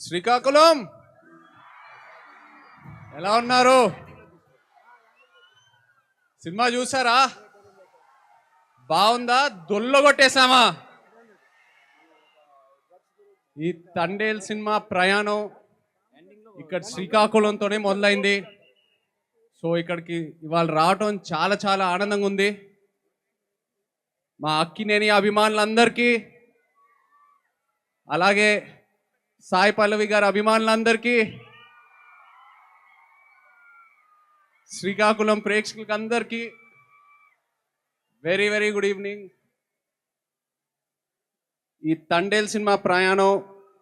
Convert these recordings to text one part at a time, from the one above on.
శ్రీకాకుళం ఎలా ఉన్నారు? సినిమా చూసారా? బాగుందా? దొల్లగొట్టేశామా? ఈ తండేల్ సినిమా ప్రయాణం ఇక్కడ శ్రీకాకుళంతోనే మొదలైంది. సో ఇక్కడికి ఇవాళ రావటం చాలా చాలా ఆనందంగా ఉంది. మా అక్కినేని అభిమానులందరికీ, అలాగే సాయి పల్లవి గారి అభిమానులందరికీ, శ్రీకాకుళం ప్రేక్షకులకి అందరికీ వెరీ వెరీ గుడ్ ఈవినింగ్. ఈ తండేల్ సినిమా ప్రయాణం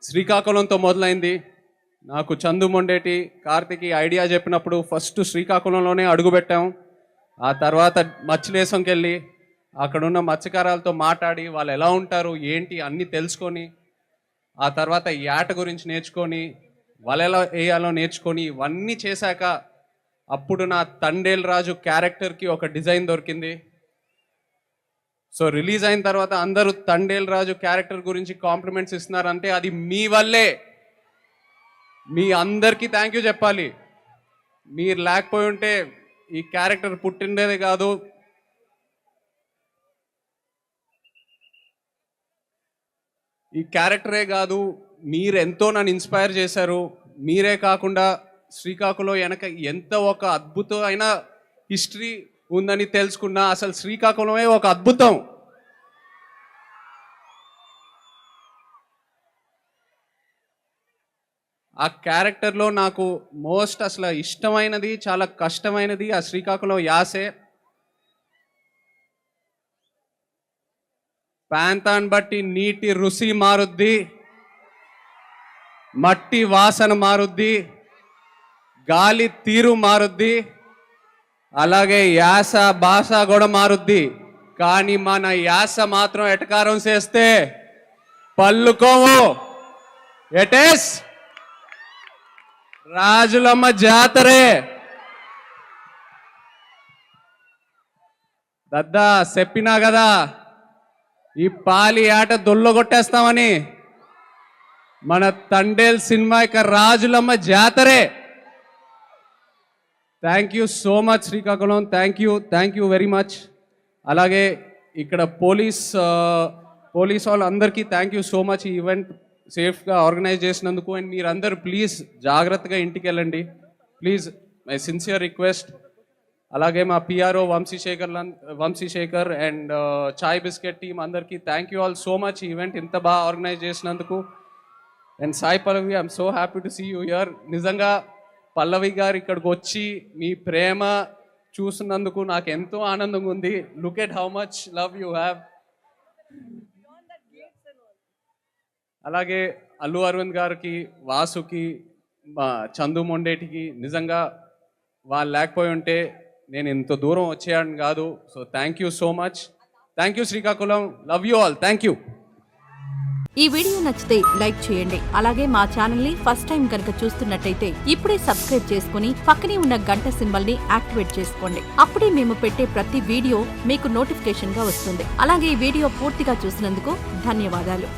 శ్రీకాకుళంతో మొదలైంది. నాకు చందు మొండేటి, కార్తిక్ ఐడియా చెప్పినప్పుడు ఫస్ట్ శ్రీకాకుళంలోనే అడుగుపెట్టాం. ఆ తర్వాత మత్స్యలేశంకి వెళ్ళి అక్కడున్న మత్స్యకారాలతో మాట్లాడి వాళ్ళు ఎలా ఉంటారు ఏంటి అన్నీ తెలుసుకొని, ఆ తర్వాత యాట గురించి నేర్చుకొని, వాళ్ళు ఎలా వేయాలో నేర్చుకొని, ఇవన్నీ చేశాక అప్పుడు నా తండేల్ రాజు క్యారెక్టర్కి ఒక డిజైన్ దొరికింది. సో రిలీజ్ అయిన తర్వాత అందరూ తండేల్ రాజు క్యారెక్టర్ గురించి కాంప్లిమెంట్స్ ఇస్తున్నారంటే అది మీ వల్లే. మీ అందరికీ థ్యాంక్ యూ చెప్పాలి. మీరు లేకపోయి ఉంటే ఈ క్యారెక్టర్ పుట్టిండేది కాదు. ఈ క్యారెక్టరే కాదు, మీరు ఎంతో నన్ను ఇన్స్పైర్ చేశారు. మీరే కాకుండా శ్రీకాకుళం వెనక ఎంత ఒక అద్భుతమైన హిస్టరీ ఉందని తెలుసుకున్నా. అసలు శ్రీకాకుళమే ఒక అద్భుతం. ఆ క్యారెక్టర్లో నాకు మోస్ట్ అసలు ఇష్టమైనది, చాలా కష్టమైనది ఆ శ్రీకాకుళం యాసే. ప్రాంతాన్ని బట్టి నీటి రుచి మారుద్ది, మట్టి వాసన మారుద్ది, గాలి తీరు మారుద్ది, అలాగే యాస భాష కూడా మారుద్ది. కానీ మన యాస మాత్రం ఎటకారం చేస్తే పల్లుకోము. ఎటేస్ రాజులమ్మ జాతరే. దద్దా చెప్పినా కదా ఈ పాలి ఆట దొల్లగొట్టేస్తామని. మన తండేల్ సినిమా ఇక రాజులమ్మ జాతరే. Thank you so much Srikakulam. Thank you very much. అలాగే ఇక్కడ పోలీస్ వాళ్ళందరికీ థ్యాంక్ యూ సో మచ్. ఈ ఈవెంట్ సేఫ్గా ఆర్గనైజ్ చేసినందుకు. అండ్ మీరందరూ ప్లీజ్ జాగ్రత్తగా ఇంటికి వెళ్ళండి ప్లీజ్, మై సిన్సియర్ రిక్వెస్ట్. అలాగే మా PRO Vamsi Sekhar and Chai Biscuit team అందరికీ thank you all so much. ఈ ఈవెంట్ ఇంత బాగా ఆర్గనైజ్ చేసినందుకు. And Sai Pallavi, I'm so happy to see you here. నిజంగా పల్లవి గారు ఇక్కడికి వచ్చి మీ ప్రేమ చూసినందుకు నాకు ఎంతో ఆనందంగా ఉంది. Look at how much love you have. అలాగే అల్లు అరవింద్ గారికి, వాసుకి, మా చందు మొండేటికి నిజంగా వాళ్ళు లేకపోయి ఉంటే నేను ఇంత దూరం వచ్చేయాలని కాదు. So thank you so much. Thank you Srikakulam. Love you all. Thank you. ఈ వీడియో నచ్చితే లైక్ చేయండి. అలాగే మా ఛానల్ ని ఫస్ట్ టైం కనుక చూస్తున్నట్టయితే ఇప్పుడే సబ్స్క్రైబ్ చేసుకుని పక్కనే ఉన్న గంట సింబల్ ని యాక్టివేట్ చేసుకోండి. అప్పుడే మేము పెట్టే ప్రతి వీడియో మీకు నోటిఫికేషన్ గా వస్తుంది. అలాగే ఈ వీడియో పూర్తిగా చూసినందుకు ధన్యవాదాలు.